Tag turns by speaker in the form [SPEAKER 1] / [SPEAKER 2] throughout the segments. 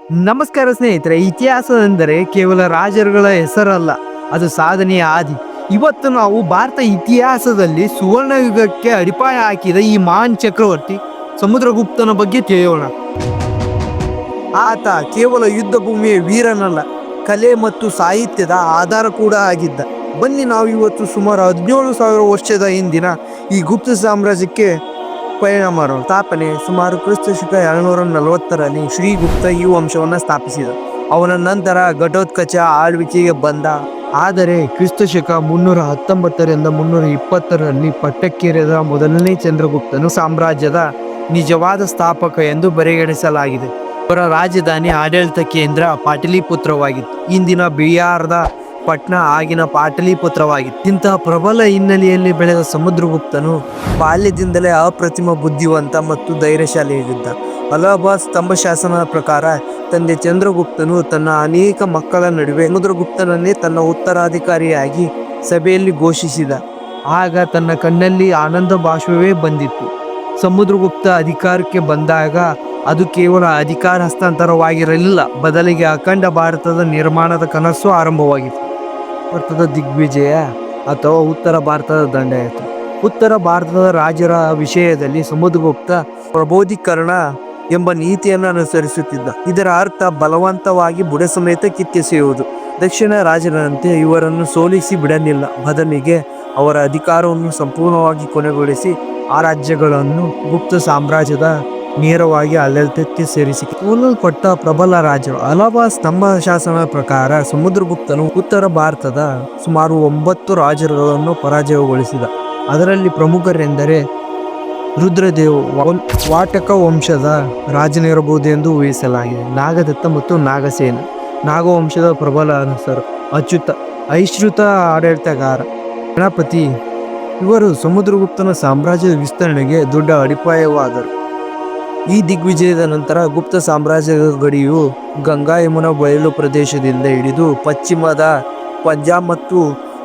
[SPEAKER 1] ನಮಸ್ಕಾರ ಸ್ನೇಹಿತರೆ. ಇತಿಹಾಸ ಎಂದರೆ ಕೇವಲ ರಾಜರುಗಳ ಹೆಸರಲ್ಲ, ಅದು ಸಾಧನೆಯ ಆದಿ. ಇವತ್ತು ನಾವು ಭಾರತ ಇತಿಹಾಸದಲ್ಲಿ ಸುವರ್ಣ ಯುಗಕ್ಕೆ ಅಡಿಪಾಯ ಹಾಕಿದ ಈ ಮಹಾನ್ ಚಕ್ರವರ್ತಿ ಸಮುದ್ರಗುಪ್ತನ ಬಗ್ಗೆ ತಿಳಿಯೋಣ. ಆತ ಕೇವಲ ಯುದ್ಧ ಭೂಮಿಯ ವೀರನಲ್ಲ, ಕಲೆ ಮತ್ತು ಸಾಹಿತ್ಯದ ಆಧಾರ ಕೂಡ ಆಗಿದ್ದ. ಬನ್ನಿ ನಾವು ಇವತ್ತು ಸುಮಾರು 17,000 ವರ್ಷದ ಹಿಂದಿನ ಈ ಗುಪ್ತ ಸಾಮ್ರಾಜ್ಯಕ್ಕೆ ಪಯಣ ಮಾಡೋಣ. ಸ್ಥಾಪನೆ ಸುಮಾರು ಕ್ರಿಸ್ತ ಶಕ 240ರಲ್ಲಿ ಶ್ರೀಗುಪ್ತ ಈ ವಂಶವನ್ನು ಸ್ಥಾಪಿಸಿದ. ಅವನ ನಂತರ ಘಟೋತ್ಕಚ ಆಳ್ವಿಕೆಗೆ ಬಂದ. ಆದರೆ ಕ್ರಿಸ್ತ ಶಕ 319ರಿಂದ 320ರಲ್ಲಿ ಪಟ್ಟಕ್ಕೇರಿದ ಮೊದಲನೇ ಚಂದ್ರಗುಪ್ತನು ಸಾಮ್ರಾಜ್ಯದ ನಿಜವಾದ ಸ್ಥಾಪಕ ಎಂದು ಪರಿಗಣಿಸಲಾಗಿದೆ. ಅವರ ರಾಜಧಾನಿ ಆಡಳಿತ ಕೇಂದ್ರ ಪಾಟಲಿಪುತ್ರವಾಗಿತ್ತು. ಇಂದಿನ ಬಿಹಾರದ ಪಟ್ನಾ ಆಗಿನ ಪಾಟಲಿಪುತ್ರವಾಗಿತ್ತು. ಇಂತಹ ಪ್ರಬಲ ಹಿನ್ನೆಲೆಯಲ್ಲಿ ಬೆಳೆದ ಸಮುದ್ರಗುಪ್ತನು ಬಾಲ್ಯದಿಂದಲೇ ಅಪ್ರತಿಮ ಬುದ್ಧಿವಂತ ಮತ್ತು ಧೈರ್ಯಶಾಲಿಯಾಗಿದ್ದ. ಅಲಹಾಬಾದ್ ಸ್ತಂಭ ಶಾಸನದ ಪ್ರಕಾರ ತಂದೆ ಚಂದ್ರಗುಪ್ತನು ತನ್ನ ಅನೇಕ ಮಕ್ಕಳ ನಡುವೆ ಸಮುದ್ರಗುಪ್ತನನ್ನೇ ತನ್ನ ಉತ್ತರಾಧಿಕಾರಿಯಾಗಿ ಸಭೆಯಲ್ಲಿ ಘೋಷಿಸಿದ. ಆಗ ತನ್ನ ಕಣ್ಣಲ್ಲಿ ಆನಂದ ಬಾಷ್ಪವೇ ಬಂದಿತ್ತು. ಸಮುದ್ರಗುಪ್ತ ಅಧಿಕಾರಕ್ಕೆ ಬಂದಾಗ ಅದು ಕೇವಲ ಅಧಿಕಾರ ಹಸ್ತಾಂತರವಾಗಿರಲಿಲ್ಲ, ಬದಲಿಗೆ ಅಖಂಡ ಭಾರತದ ನಿರ್ಮಾಣದ ಕನಸು ಆರಂಭವಾಗಿತ್ತು. ಭಾರತದ ದಿಗ್ವಿಜಯ ಅಥವಾ ಉತ್ತರ ಭಾರತದ ದಂಡಯಾತ್ರೆ. ಉತ್ತರ ಭಾರತದ ರಾಜರ ವಿಷಯದಲ್ಲಿ ಸಮುದ್ರಗುಪ್ತ ಪ್ರಬೋಧೀಕರಣ ಎಂಬ ನೀತಿಯನ್ನು ಅನುಸರಿಸುತ್ತಿದ್ದ. ಇದರ ಅರ್ಥ ಬಲವಂತವಾಗಿ ಬುಡ ಸಮೇತ ಕಿತ್ತೆಸೆಯುವುದು. ದಕ್ಷಿಣ ರಾಜರಂತೆ ಇವರನ್ನು ಸೋಲಿಸಿ ಬಿಡಲಿಲ್ಲ, ಬದಲಿಗೆ ಅವರ ಅಧಿಕಾರವನ್ನು ಸಂಪೂರ್ಣವಾಗಿ ಕೊನೆಗೊಳಿಸಿ ಆ ರಾಜ್ಯಗಳನ್ನು ಗುಪ್ತ ಸಾಮ್ರಾಜ್ಯದ ನೇರವಾಗಿ ಆಡಳಿತಕ್ಕೆ ಸೇರಿಸಿಕೊಳ್ಳಲ್ಪಟ್ಟ ಪ್ರಬಲ ರಾಜರು. ಅಲಹಾಬಾದ್ ಸ್ತಂಭ ಶಾಸನದ ಪ್ರಕಾರ ಸಮುದ್ರಗುಪ್ತನು ಉತ್ತರ ಭಾರತದ ಸುಮಾರು 9 ರಾಜರುಗಳನ್ನು ಪರಾಜಯಗೊಳಿಸಿದ. ಅದರಲ್ಲಿ ಪ್ರಮುಖರೆಂದರೆ ರುದ್ರದೇವ್, ವಾಟಕ ವಂಶದ ರಾಜನಿರಬಹುದೆಂದು ಊಹಿಸಲಾಗಿದೆ. ನಾಗದತ್ತ ಮತ್ತು ನಾಗಸೇನ, ನಾಗವಂಶದ ಪ್ರಬಲ ಅರಸರು. ಅಚ್ಯುತ, ಐಶ್ರುತ ಆಡಳಿತಗಾರ. ಗಣಪತಿ, ಇವರು ಸಮುದ್ರಗುಪ್ತನ ಸಾಮ್ರಾಜ್ಯದ ವಿಸ್ತರಣೆಗೆ ದೊಡ್ಡ ಅಡಿಪಾಯವಾದರು. ಈ ದಿಗ್ವಿಜಯದ ನಂತರ ಗುಪ್ತ ಸಾಮ್ರಾಜ್ಯದ ಗಡಿಯು ಗಂಗಾ ಯಮುನಾ ಬಯಲು ಪ್ರದೇಶದಿಂದ ಹಿಡಿದು ಪಶ್ಚಿಮದ ಪಂಜಾಬ್ ಮತ್ತು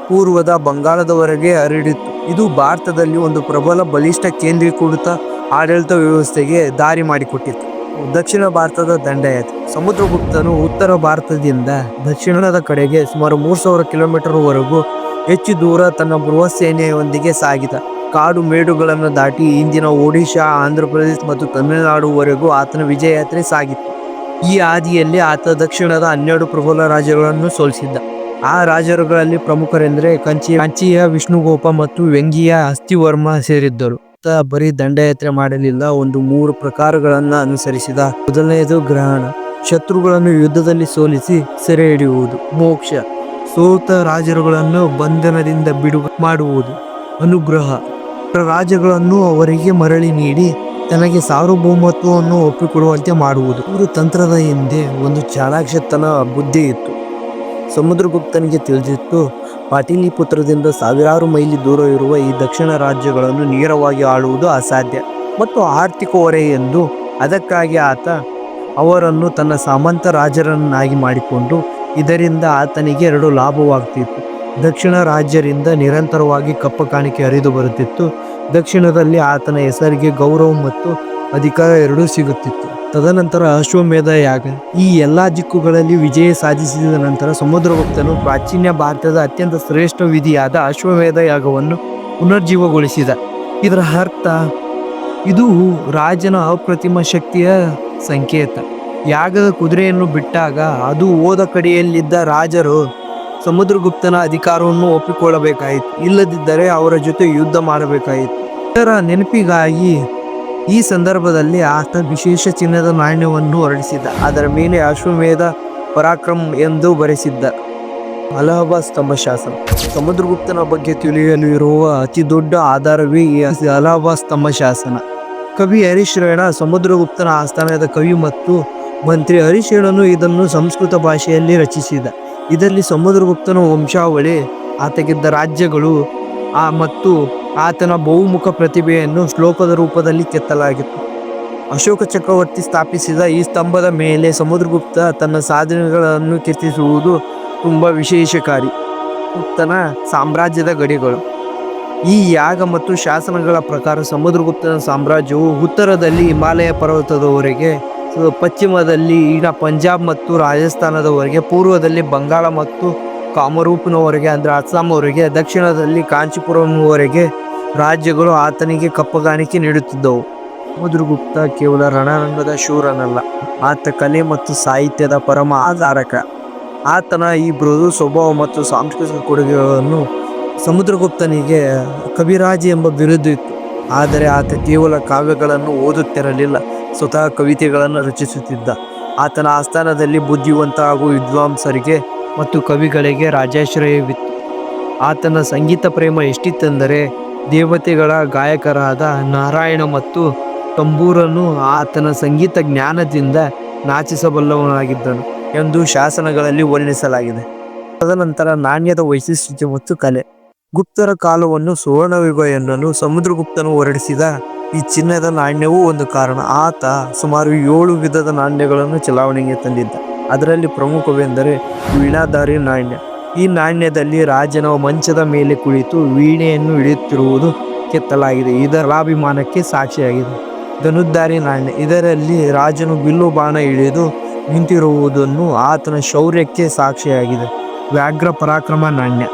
[SPEAKER 1] ಪೂರ್ವದ ಬಂಗಾಳದವರೆಗೆ ಹರಡಿತ್ತು. ಇದು ಭಾರತದಲ್ಲಿ ಒಂದು ಪ್ರಬಲ ಬಲಿಷ್ಠ ಕೇಂದ್ರೀಕೃತ ಆಡಳಿತ ವ್ಯವಸ್ಥೆಗೆ ದಾರಿ ಮಾಡಿಕೊಟ್ಟಿತು. ದಕ್ಷಿಣ ಭಾರತದ ದಂಡಯಾತ್ರೆ. ಸಮುದ್ರಗುಪ್ತನು ಉತ್ತರ ಭಾರತದಿಂದ ದಕ್ಷಿಣದ ಕಡೆಗೆ ಸುಮಾರು 3,000 ಕಿಲೋಮೀಟರ್ ವರೆಗೂ ಹೆಚ್ಚು ದೂರ ತನ್ನ ಬೃಹತ್ ಸೇನೆಯೊಂದಿಗೆ ಸಾಗಿದ. ಕಾಡು ಮೇಡುಗಳನ್ನು ದಾಟಿ ಇಂದಿನ ಒಡಿಶಾ, ಆಂಧ್ರ ಪ್ರದೇಶ ಮತ್ತು ತಮಿಳುನಾಡುವರೆಗೂ ಆತನ ವಿಜಯಯಾತ್ರೆ ಸಾಗಿತ್ತು. ಈ ಹಾದಿಯಲ್ಲಿ ಆತ ದಕ್ಷಿಣದ 12 ಪ್ರಬಲ ರಾಜ್ಯಗಳನ್ನು ಸೋಲಿಸಿದ್ದ. ಆ ರಾಜರುಗಳಲ್ಲಿ ಪ್ರಮುಖರೆಂದರೆ ಕಂಚಿಯ ವಿಷ್ಣುಗೋಪ ಮತ್ತು ವೆಂಗಿಯ ಅಸ್ಥಿವರ್ಮ ಸೇರಿದ್ದರು. ಆತ ಬರೀ ದಂಡಯಾತ್ರೆ ಮಾಡಲಿಲ್ಲ, ಒಂದು 3 ಪ್ರಕಾರಗಳನ್ನು ಅನುಸರಿಸಿದ. ಮೊದಲನೆಯದು ಗ್ರಹಣ, ಶತ್ರುಗಳನ್ನು ಯುದ್ಧದಲ್ಲಿ ಸೋಲಿಸಿ ಸೆರೆ ಹಿಡಿಯುವುದು. ಮೋಕ್ಷ, ಸೋತ ರಾಜರುಗಳನ್ನು ಬಂಧನದಿಂದ ಬಿಡುಗಡೆ ಮಾಡುವುದು. ಅನುಗ್ರಹ, ರಾಜ್ಯಗಳನ್ನು ಅವರಿಗೆ ಮರಳಿ ನೀಡಿ ತನಗೆ ಸಾರ್ವಭೌಮತ್ವವನ್ನು ಒಪ್ಪಿಕೊಡುವಂತೆ ಮಾಡುವುದು. ಇವರು ತಂತ್ರದ ಹಿಂದೆ ಒಂದು ಚಾಣಾಕ್ಷತನ ಬುದ್ಧಿ ಇತ್ತು. ಸಮುದ್ರಗುಪ್ತನಿಗೆ ತಿಳಿದಿತ್ತು, ಪಾಟಲಿಪುತ್ರದಿಂದ ಸಾವಿರಾರು ಮೈಲಿ ದೂರ ಇರುವ ಈ ದಕ್ಷಿಣ ರಾಜ್ಯಗಳನ್ನು ನೇರವಾಗಿ ಆಳುವುದು ಅಸಾಧ್ಯ ಮತ್ತು ಆರ್ಥಿಕ ಹೊರೆ ಎಂದು. ಅದಕ್ಕಾಗಿ ಆತ ಅವರನ್ನು ತನ್ನ ಸಾಮಂತ ರಾಜರನ್ನಾಗಿ ಮಾಡಿಕೊಂಡು, ಇದರಿಂದ ಆತನಿಗೆ 2 ಲಾಭವಾಗ್ತಿತ್ತು. ದಕ್ಷಿಣ ರಾಜ್ಯರಿಂದ ನಿರಂತರವಾಗಿ ಕಪ್ಪ ಕಾಣಿಕೆ ಹರಿದು ಬರುತ್ತಿತ್ತು. ದಕ್ಷಿಣದಲ್ಲಿ ಆತನ ಹೆಸರಿಗೆ ಗೌರವ ಮತ್ತು ಅಧಿಕಾರ ಎರಡೂ ಸಿಗುತ್ತಿತ್ತು. ತದನಂತರ ಅಶ್ವಮೇಧ ಯಾಗ. ಈ ಎಲ್ಲಾ ದಿಕ್ಕುಗಳಲ್ಲಿ ವಿಜಯ ಸಾಧಿಸಿದ ನಂತರ ಸಮುದ್ರಗುಪ್ತನು ಪ್ರಾಚೀನ ಭಾರತದ ಅತ್ಯಂತ ಶ್ರೇಷ್ಠ ವಿಧಿಯಾದ ಅಶ್ವಮೇಧ ಯಾಗವನ್ನು ಪುನರ್ಜೀವಗೊಳಿಸಿದ. ಇದರ ಅರ್ಥ, ಇದು ರಾಜನ ಅಪ್ರತಿಮ ಶಕ್ತಿಯ ಸಂಕೇತ. ಯಾಗದ ಕುದುರೆಯನ್ನು ಬಿಟ್ಟಾಗ ಅದು ಹೋದ ಕಡೆಯಲ್ಲಿದ್ದ ರಾಜರು ಸಮುದ್ರಗುಪ್ತನ ಅಧಿಕಾರವನ್ನು ಒಪ್ಪಿಕೊಳ್ಳಬೇಕಾಯಿತು, ಇಲ್ಲದಿದ್ದರೆ ಅವರ ಜೊತೆ ಯುದ್ಧ ಮಾಡಬೇಕಾಯಿತು. ಇದರ ನೆನಪಿಗಾಗಿ ಈ ಸಂದರ್ಭದಲ್ಲಿ ಆತ ವಿಶೇಷ ಚಿನ್ನದ ನಾಣ್ಯವನ್ನು ಹೊರಡಿಸಿದ. ಅದರ ಮೇಲೆ ಅಶ್ವಮೇಧ ಪರಾಕ್ರಮ್ ಎಂದು ಬರೆಸಿದ್ದ. ಅಲಹಾಬಾದ್ ಸ್ತಂಭ ಶಾಸನ. ಸಮುದ್ರಗುಪ್ತನ ಬಗ್ಗೆ ತಿಳಿಯಲು ಇರುವ ಅತಿ ದೊಡ್ಡ ಆಧಾರವೇ ಈ ಅಲಹಾಬಾದ್ ಸ್ತಂಭ ಶಾಸನ. ಕವಿ ಹರಿಶ್ರೇಣ ಸಮುದ್ರಗುಪ್ತನ ಆಸ್ಥಾನದ ಕವಿ ಮತ್ತು ಮಂತ್ರಿ. ಹರಿಶ್ರೇಣನು ಇದನ್ನು ಸಂಸ್ಕೃತ ಭಾಷೆಯಲ್ಲಿ ರಚಿಸಿದ. ಇದರಲ್ಲಿ ಸಮುದ್ರಗುಪ್ತನ ವಂಶಾವಳಿ, ಆತಗಿದ್ದ ರಾಜ್ಯಗಳು ಮತ್ತು ಆತನ ಬಹುಮುಖ ಪ್ರತಿಭೆಯನ್ನು ಶ್ಲೋಕದ ರೂಪದಲ್ಲಿ ಕೆತ್ತಲಾಗಿತ್ತು. ಅಶೋಕ ಚಕ್ರವರ್ತಿ ಸ್ಥಾಪಿಸಿದ ಈ ಸ್ತಂಭದ ಮೇಲೆ ಸಮುದ್ರಗುಪ್ತ ತನ್ನ ಸಾಧನೆಗಳನ್ನು ಕೀರ್ತಿಸುವುದು ತುಂಬ ವಿಶೇಷಕಾರಿ. ಗುಪ್ತನ ಸಾಮ್ರಾಜ್ಯದ ಗಡಿಗಳು. ಈ ಯಾಗ ಮತ್ತು ಶಾಸನಗಳ ಪ್ರಕಾರ ಸಮುದ್ರಗುಪ್ತನ ಸಾಮ್ರಾಜ್ಯವು ಉತ್ತರದಲ್ಲಿ ಹಿಮಾಲಯ ಪರ್ವತದವರೆಗೆ ಪಶ್ಚಿಮದಲ್ಲಿ ಈಗ ಪಂಜಾಬ್ ಮತ್ತು ರಾಜಸ್ಥಾನದವರೆಗೆ, ಪೂರ್ವದಲ್ಲಿ ಬಂಗಾಳ ಮತ್ತು ಕಾಮರೂಪಿನವರೆಗೆ ಅಂದರೆ ಅಸ್ಸಾಂವರೆಗೆ, ದಕ್ಷಿಣದಲ್ಲಿ ಕಾಂಚೀಪುರಂವರೆಗೆ ರಾಜ್ಯಗಳು ಆತನಿಗೆ ಕಪ್ಪಗಾಣಿಕೆ ನೀಡುತ್ತಿದ್ದವು. ಸಮುದ್ರಗುಪ್ತ ಕೇವಲ ರಣರಂಗದ ಶೂರನಲ್ಲ, ಆತ ಕಲೆ ಮತ್ತು ಸಾಹಿತ್ಯದ ಪರಮ ಆಧಾರಕ. ಆತನ ಈ ಮೃದು ಸ್ವಭಾವ ಮತ್ತು ಸಾಂಸ್ಕೃತಿಕ ಕೊಡುಗೆಗಳನ್ನು ಸಮುದ್ರಗುಪ್ತನಿಗೆ ಕವಿರಾಜ ಎಂಬ ಬಿರುದು ಇತ್ತು. ಆದರೆ ಆತ ಕೇವಲ ಕಾವ್ಯಗಳನ್ನು ಓದುತ್ತಿರಲಿಲ್ಲ, ಸ್ವತಃ ಕವಿತೆಗಳನ್ನು ರಚಿಸುತ್ತಿದ್ದ. ಆತನ ಆಸ್ಥಾನದಲ್ಲಿ ಬುದ್ಧಿವಂತ ಹಾಗೂ ವಿದ್ವಾಂಸರಿಗೆ ಮತ್ತು ಕವಿಗಳಿಗೆ ರಾಜಾಶ್ರಯವಿತ್ತು. ಆತನ ಸಂಗೀತ ಪ್ರೇಮ ಎಷ್ಟಿತ್ತೆಂದರೆ ದೇವತೆಗಳ ಗಾಯಕರಾದ ನಾರಾಯಣ ಮತ್ತು ತಂಬೂರನು ಆತನ ಸಂಗೀತ ಜ್ಞಾನದಿಂದ ನಾಚಿಸಬಲ್ಲವನಾಗಿದ್ದನು ಎಂದು ಶಾಸನಗಳಲ್ಲಿ ವರ್ಣಿಸಲಾಗಿದೆ. ತದನಂತರ ನಾಣ್ಯದ ವೈಶಿಷ್ಟ್ಯ ಮತ್ತು ಕಲೆ. ಗುಪ್ತರ ಕಾಲವನ್ನು ಸುವರ್ಣಯುಗ ಎನ್ನಲು ಸಮುದ್ರಗುಪ್ತನು ಹೊರಡಿಸಿದ ಈ ಚಿನ್ನದ ನಾಣ್ಯವೂ ಒಂದು ಕಾರಣ. ಆತ ಸುಮಾರು 7 ವಿಧದ ನಾಣ್ಯಗಳನ್ನು ಚಲಾವಣೆಗೆ ತಂದಿದ್ದ. ಅದರಲ್ಲಿ ಪ್ರಮುಖವೆಂದರೆ ವೀಣಾಧಾರಿ ನಾಣ್ಯ. ಈ ನಾಣ್ಯದಲ್ಲಿ ರಾಜನ ಮಂಚದ ಮೇಲೆ ಕುಳಿತು ವೀಣೆಯನ್ನು ಹಿಡಿಯುತ್ತಿರುವುದು ಕೆತ್ತಲಾಗಿದೆ. ಇದರ ಅಭಿಮಾನಕ್ಕೆ ಸಾಕ್ಷಿಯಾಗಿದೆ. ಧನುರ್ಧಾರಿ ನಾಣ್ಯ. ಇದರಲ್ಲಿ ರಾಜನು ಬಿಲ್ಲು ಬಾಣ ಹಿಡಿದು ನಿಂತಿರುವುದನ್ನು ಆತನ ಶೌರ್ಯಕ್ಕೆ ಸಾಕ್ಷಿಯಾಗಿದೆ. ವ್ಯಾಘ್ರ ಪರಾಕ್ರಮ ನಾಣ್ಯ.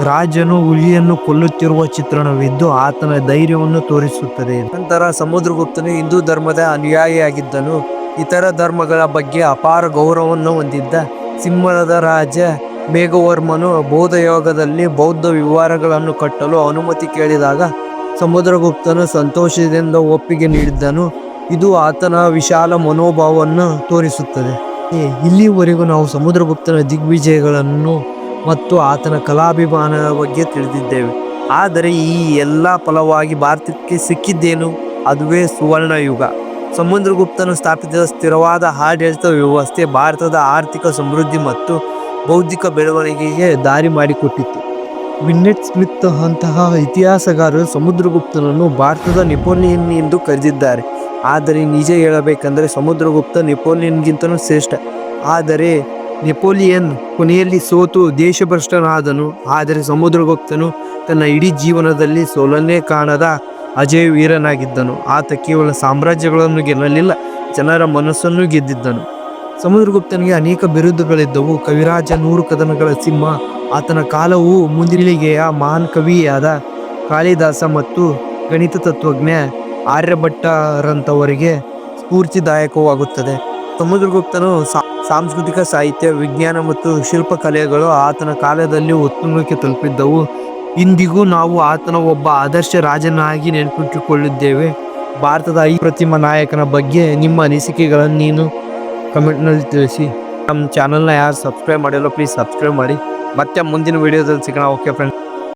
[SPEAKER 1] ರಾಜನು ಹುಲಿಯನ್ನು ಕೊಲ್ಲುತ್ತಿರುವ ಚಿತ್ರಣವಿದ್ದು ಆತನ ಧೈರ್ಯವನ್ನು ತೋರಿಸುತ್ತದೆ. ನಂತರ ಸಮುದ್ರಗುಪ್ತನು ಹಿಂದೂ ಧರ್ಮದ ಅನುಯಾಯಿಯಾಗಿದ್ದನು. ಇತರ ಧರ್ಮಗಳ ಬಗ್ಗೆ ಅಪಾರ ಗೌರವವನ್ನು ಹೊಂದಿದ್ದ. ಸಿಂಹಳದ ರಾಜ ಮೇಘವರ್ಮನು ಬೌದ್ಧಯೋಗದಲ್ಲಿ ಬೌದ್ಧ ವಿಹಾರಗಳನ್ನು ಕಟ್ಟಲು ಅನುಮತಿ ಕೇಳಿದಾಗ ಸಮುದ್ರಗುಪ್ತನು ಸಂತೋಷದಿಂದ ಒಪ್ಪಿಗೆ ನೀಡಿದ್ದನು. ಇದು ಆತನ ವಿಶಾಲ ಮನೋಭಾವವನ್ನು ತೋರಿಸುತ್ತದೆ. ಇಲ್ಲಿವರೆಗೂ ನಾವು ಸಮುದ್ರಗುಪ್ತನ ದಿಗ್ವಿಜಯಗಳನ್ನು ಮತ್ತು ಆತನ ಕಲಾಭಿಮಾನದ ಬಗ್ಗೆ ತಿಳಿದಿದ್ದೇವೆ. ಆದರೆ ಈ ಎಲ್ಲ ಫಲವಾಗಿ ಭಾರತಕ್ಕೆ ಸಿಕ್ಕಿದ್ದೇನು? ಅದುವೇ ಸುವರ್ಣಯುಗ. ಸಮುದ್ರಗುಪ್ತನು ಸ್ಥಾಪಿಸಿದ ಸ್ಥಿರವಾದ ಆಡಳಿತ ವ್ಯವಸ್ಥೆ ಭಾರತದ ಆರ್ಥಿಕ ಸಮೃದ್ಧಿ ಮತ್ತು ಬೌದ್ಧಿಕ ಬೆಳವಣಿಗೆಗೆ ದಾರಿ ಮಾಡಿಕೊಟ್ಟಿತು. ವಿನ್ನೆಟ್ ಸ್ಮಿತ್ ಅಂತಹ ಇತಿಹಾಸಗಾರರು ಸಮುದ್ರಗುಪ್ತನನ್ನು ಭಾರತದ ನೆಪೋಲಿಯನ್ ಎಂದು ಕರೆದಿದ್ದಾರೆ. ಆದರೆ ನಿಜ ಹೇಳಬೇಕೆಂದರೆ ಸಮುದ್ರಗುಪ್ತ ನೆಪೋಲಿಯನ್ಗಿಂತಲೂ ಶ್ರೇಷ್ಠ. ಆದರೆ ನೆಪೋಲಿಯನ್ ಕೊನೆಯಲ್ಲಿ ಸೋತು ದೇಶಭ್ರಷ್ಟನಾದನು. ಆದರೆ ಸಮುದ್ರಗುಪ್ತನು ತನ್ನ ಇಡೀ ಜೀವನದಲ್ಲಿ ಸೋಲನ್ನೇ ಕಾಣದ ಅಜೇಯ ವೀರನಾಗಿದ್ದನು. ಆತ ಕೇವಲ ಸಾಮ್ರಾಜ್ಯಗಳನ್ನು ಗೆಲ್ಲಲಿಲ್ಲ, ಜನರ ಮನಸ್ಸನ್ನು ಗೆದ್ದಿದ್ದನು. ಸಮುದ್ರಗುಪ್ತನಿಗೆ ಅನೇಕ ಬಿರುದುಗಳಿದ್ದವು. ಕವಿರಾಜ, 100 ಕದನಗಳ ಸಿಂಹ. ಆತನ ಕಾಲವು ಮುಂದಿಳಿಗೆಯ ಮಹಾನ್ ಕವಿಯಾದ ಕಾಳಿದಾಸ ಮತ್ತು ಗಣಿತ ತತ್ವಜ್ಞ ಆರ್ಯಭಟ್ಟರಂಥವರಿಗೆ ಸ್ಫೂರ್ತಿದಾಯಕವಾಗುತ್ತದೆ. ಸಮುದ್ರಗುಪ್ತನು ಸಾಂಸ್ಕೃತಿಕ, ಸಾಹಿತ್ಯ, ವಿಜ್ಞಾನ ಮತ್ತು ಶಿಲ್ಪಕಲೆಗಳು ಆತನ ಕಾಲದಲ್ಲಿ ಉತ್ತುಂಗಕ್ಕೆ ತಲುಪಿದ್ದವು. ಇಂದಿಗೂ ನಾವು ಆತನ ಒಬ್ಬ ಆದರ್ಶ ರಾಜನಾಗಿ ನೆನಪಿಟ್ಟುಕೊಳ್ಳುತ್ತೇವೆ. ಭಾರತದ ಈ ಪ್ರತಿಮ ನಾಯಕನ ಬಗ್ಗೆ ನಿಮ್ಮ ಅನಿಸಿಕೆಗಳನ್ನು ನೀನು ಕಮೆಂಟ್ನಲ್ಲಿ ತಿಳಿಸಿ. ನಮ್ಮ ಚಾನಲ್ನ ಯಾರು ಸಬ್ಸ್ಕ್ರೈಬ್ ಮಾಡಿಲ್ಲ ಪ್ಲೀಸ್ ಸಬ್ಸ್ಕ್ರೈಬ್ ಮಾಡಿ. ಮತ್ತೆ ಮುಂದಿನ ವಿಡಿಯೋದಲ್ಲಿ ಸಿಗೋಣ. Okay friends.